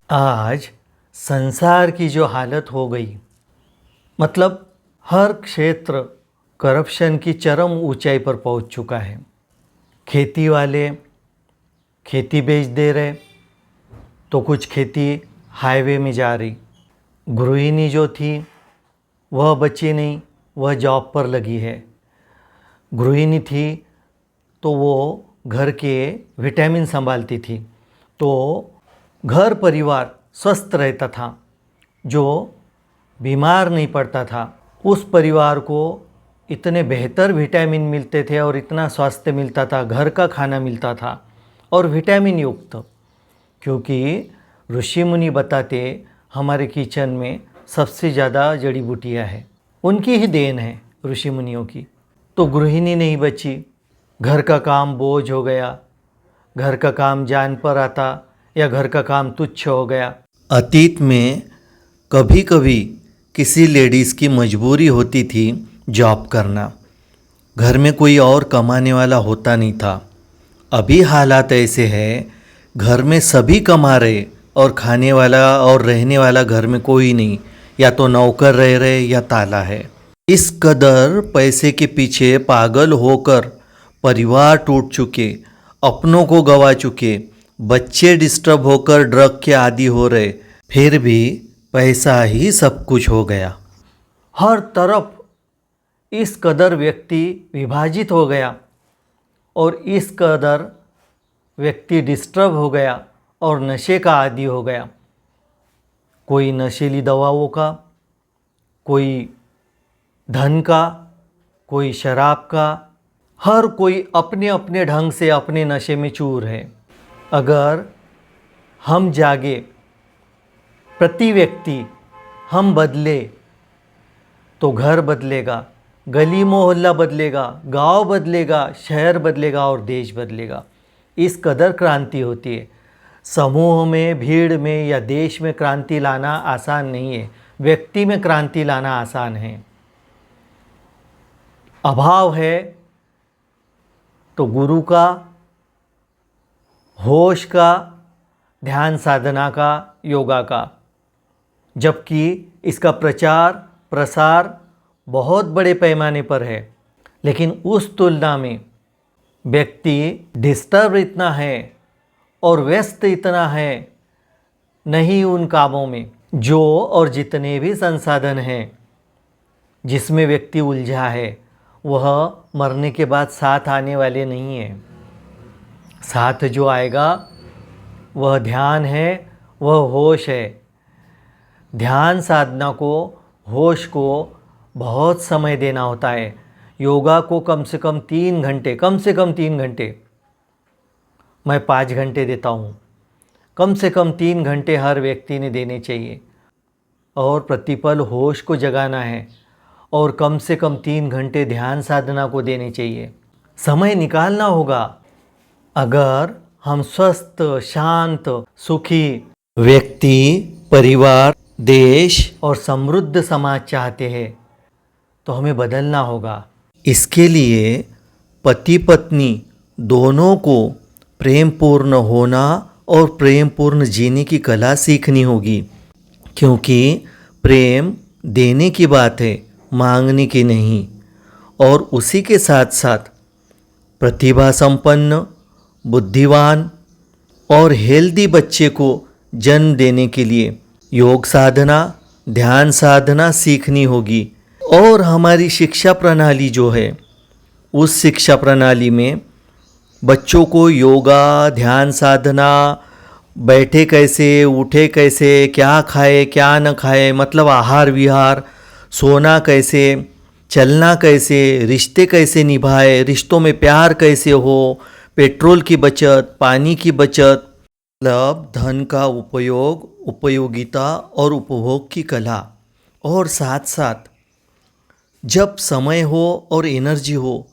आज संसार की जो हालत हो गई, मतलब हर क्षेत्र करप्शन की चरम ऊंचाई पर पहुंच चुका है। खेती वाले खेती बेच दे रहे, तो कुछ खेती हाईवे में जा रही। गृहिणी जो थी वह बची नहीं, वह जॉब पर लगी है। गृहिणी थी तो वो घर के विटामिन संभालती थी, तो घर परिवार स्वस्थ रहता था। जो बीमार नहीं पड़ता था, उस परिवार को इतने बेहतर विटामिन मिलते थे और इतना स्वास्थ्य मिलता था, घर का खाना मिलता था और विटामिन युक्त। क्योंकि ऋषि मुनि बताते हमारे किचन में सबसे ज़्यादा जड़ी बूटियाँ हैं, उनकी ही देन है ऋषि मुनियों की। तो गृहिणी नहीं बची, घर का काम बोझ हो गया, घर का काम जान पर आता या घर का काम तुच्छ हो गया। अतीत में कभी कभी किसी लेडीज़ की मजबूरी होती थी जॉब करना, घर में कोई और कमाने वाला होता नहीं था। अभी हालात ऐसे हैं, घर में सभी कमा रहे और खाने वाला और रहने वाला घर में कोई नहीं, या तो नौकर रह रहे या ताला है। इस कदर पैसे के पीछे पागल होकर परिवार टूट चुके, अपनों को गवा चुके, बच्चे डिस्टर्ब होकर ड्रग के आदी हो रहे, फिर भी पैसा ही सब कुछ हो गया। हर तरफ इस कदर व्यक्ति विभाजित हो गया और इस कदर व्यक्ति डिस्टर्ब हो गया और नशे का आदी हो गया। कोई नशीली दवाओं का, कोई धन का, कोई शराब का, हर कोई अपने अपने ढंग से अपने नशे में चूर है। अगर हम जागे, प्रति व्यक्ति हम बदले, तो घर बदलेगा, गली मोहल्ला बदलेगा, गांव बदलेगा, शहर बदलेगा और देश बदलेगा। इस कदर क्रांति होती है। समूह में, भीड़ में या देश में क्रांति लाना आसान नहीं है, व्यक्ति में क्रांति लाना आसान है। अभाव है तो गुरु का, होश का, ध्यान साधना का, योगा का, जबकि इसका प्रचार प्रसार बहुत बड़े पैमाने पर है। लेकिन उस तुलना में व्यक्ति डिस्टर्ब इतना है और व्यस्त इतना है नहीं उन कामों में, जो और जितने भी संसाधन हैं जिसमें व्यक्ति उलझा है, वह मरने के बाद साथ आने वाले नहीं हैं। साथ जो आएगा वह ध्यान है, वह होश है। ध्यान साधना को, होश को बहुत समय देना होता है। योगा को कम से कम 3 घंटे, कम से कम 3 घंटे, मैं 5 घंटे देता हूँ, कम से कम 3 घंटे हर व्यक्ति ने देने चाहिए। और प्रतिपल होश को जगाना है और कम से कम 3 घंटे ध्यान साधना को देने चाहिए। समय निकालना होगा। अगर हम स्वस्थ, शांत, सुखी व्यक्ति, परिवार, देश और समृद्ध समाज चाहते हैं, तो हमें बदलना होगा। इसके लिए पति पत्नी दोनों को प्रेमपूर्ण होना और प्रेमपूर्ण जीने की कला सीखनी होगी। क्योंकि प्रेम देने की बात है, मांगने की नहीं। और उसी के साथ साथ प्रतिभा संपन्न, बुद्धिवान और हेल्दी बच्चे को जन्म देने के लिए योग साधना, ध्यान साधना सीखनी होगी। और हमारी शिक्षा प्रणाली जो है, उस शिक्षा प्रणाली में बच्चों को योगा, ध्यान साधना, बैठे कैसे, उठे कैसे, क्या खाए क्या न खाए, मतलब आहार विहार, सोना कैसे, चलना कैसे, रिश्ते कैसे निभाए, रिश्तों में प्यार कैसे हो, पेट्रोल की बचत, पानी की बचत, मतलब धन का उपयोग, उपयोगिता और उपभोग की कला। और साथ साथ जब समय हो और एनर्जी हो,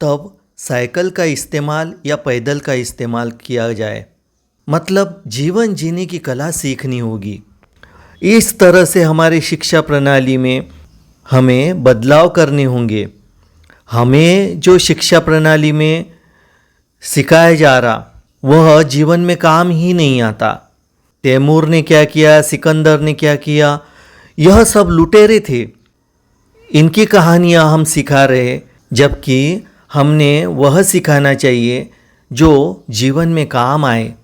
तब साइकिल का इस्तेमाल या पैदल का इस्तेमाल किया जाए। मतलब जीवन जीने की कला सीखनी होगी। इस तरह से हमारी शिक्षा प्रणाली में हमें बदलाव करने होंगे। हमें जो शिक्षा प्रणाली में सिखाया जा रहा, वह जीवन में काम ही नहीं आता। तैमूर ने क्या किया, सिकंदर ने क्या किया, यह सब लुटेरे थे। इनकी कहानियाँ हम सिखा रहे, जबकि हमने वह सिखाना चाहिए जो जीवन में काम आए।